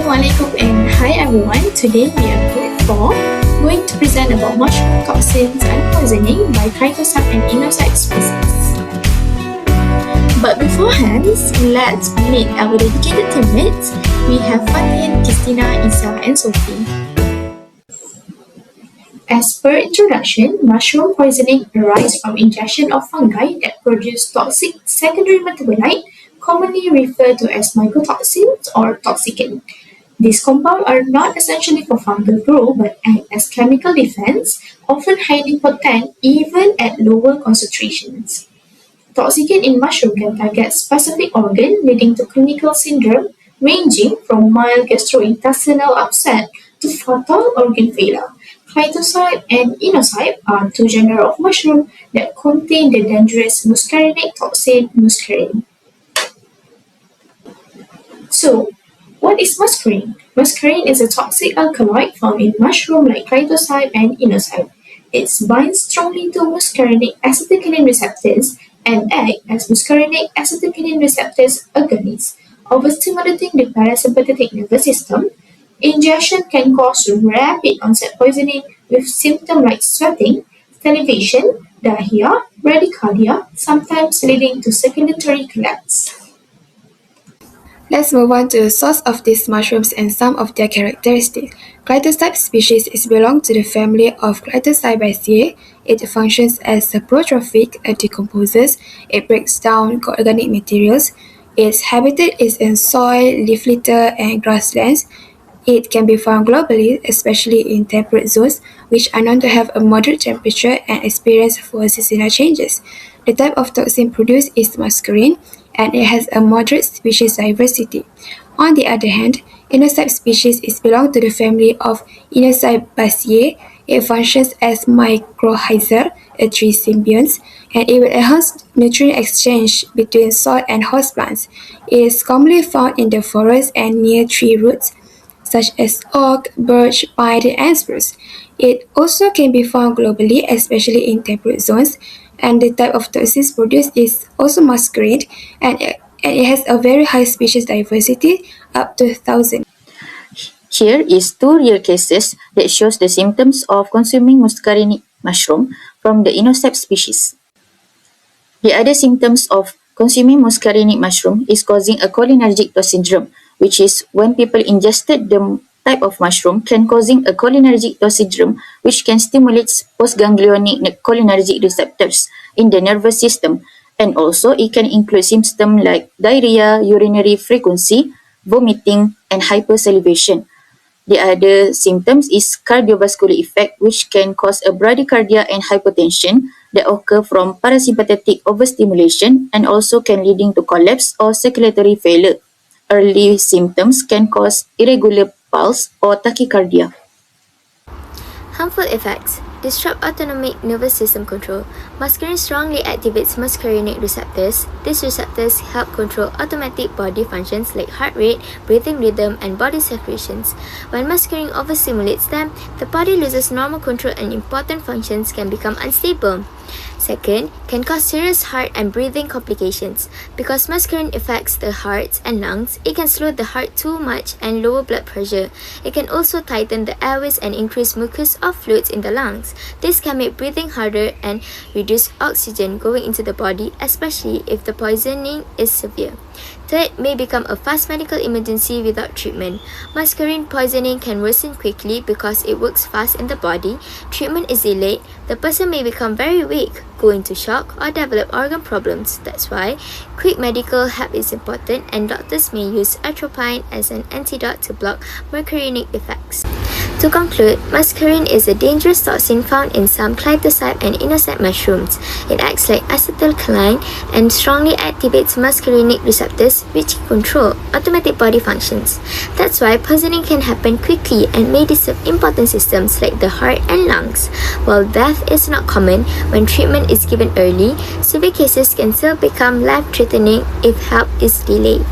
Assalamualaikum and hi everyone. Today we are going to present about mushroom toxins and poisoning by Clitocybe and Inocybe species. But beforehand, let's meet our dedicated teammates. We have Fatin, Nurqistina, Izzah and Sofy. As per introduction, mushroom poisoning arises from ingestion of fungi that produce toxic secondary metabolite, commonly referred to as mycotoxins or toxicant. These compounds are not essentially for fungal growth but act as chemical defense, often highly potent even at lower concentrations. Toxicant in mushroom can target specific organ, leading to clinical syndrome ranging from mild gastrointestinal upset to fatal organ failure. Clitocybe and Inocybe are two genera of mushroom that contain the dangerous muscarinic toxin muscarine. So, what is muscarine? Muscarine is a toxic alkaloid found in mushroom like Clitocybe and Inocybe. It binds strongly to muscarinic acetylcholine receptors and act as muscarinic acetylcholine receptors agonists, overstimulating the parasympathetic nervous system. Ingestion can cause rapid onset poisoning with symptoms like sweating, salivation, diarrhea, bradycardia, sometimes leading to circulatory collapse. Let's move on to the source of these mushrooms and some of their characteristics. Clitocybe species belong to the family of Clitocybaceae. It functions as a protrophic decomposer. It breaks down organic materials. Its habitat is in soil, leaf litter, and grasslands. It can be found globally, especially in temperate zones, which are known to have a moderate temperature and experience for seasonal changes. The type of toxin produced is muscarine, and it has a moderate species diversity. On the other hand, Inocybe species belong to the family of Inocybaceae. It functions as mycorrhiza, a tree symbiont, and it will enhance nutrient exchange between soil and host plants. It is commonly found in the forest and near tree roots, such as oak, birch, pine, and spruce. It also can be found globally, especially in temperate zones, and the type of toxins produced is also muscarine, and it has a very high species diversity, up to 1,000. Here is two real cases that shows the symptoms of consuming muscarinic mushroom from the Inocybe species. The other symptoms of consuming muscarinic mushroom is causing a cholinergic tox syndrome, which is when people ingested the type of mushroom can causing a cholinergic tox syndrome, which can stimulate postganglionic cholinergic receptors in the nervous system, and also it can include symptoms like diarrhea, urinary frequency, vomiting, and hypersalivation. The other symptoms is cardiovascular effect, which can cause a bradycardia and hypotension that occur from parasympathetic overstimulation and also can leading to collapse or circulatory failure. Early symptoms can cause irregular pulse or tachycardia. Harmful effects. Disrupt autonomic nervous system control. Muscarine strongly activates muscarinic receptors. These receptors help control automatic body functions like heart rate, breathing rhythm, and body secretions. When muscarine overstimulates them, the body loses normal control and important functions can become unstable. Second, can cause serious heart and breathing complications. Because muscarine affects the heart and lungs, it can slow the heart too much and lower blood pressure. It can also tighten the airways and increase mucus or fluids in the lungs. This can make breathing harder and reduce oxygen going into the body, especially if the poisoning is severe. Third, may become a fast medical emergency without treatment. Muscarine poisoning can worsen quickly because it works fast in the body. Treatment is delayed. The person may become very weak, go into shock, or develop organ problems. That's why quick medical help is important, and doctors may use atropine as an antidote to block muscarinic effects. To conclude, muscarine is a dangerous toxin found in some Clitocybe and Inocybe mushrooms. It acts like acetylcholine and strongly activates muscarinic receptors, which control automatic body functions. That's why poisoning can happen quickly and may disturb important systems like the heart and lungs. While death is not common when treatment is given early, severe cases can still become life-threatening if help is delayed.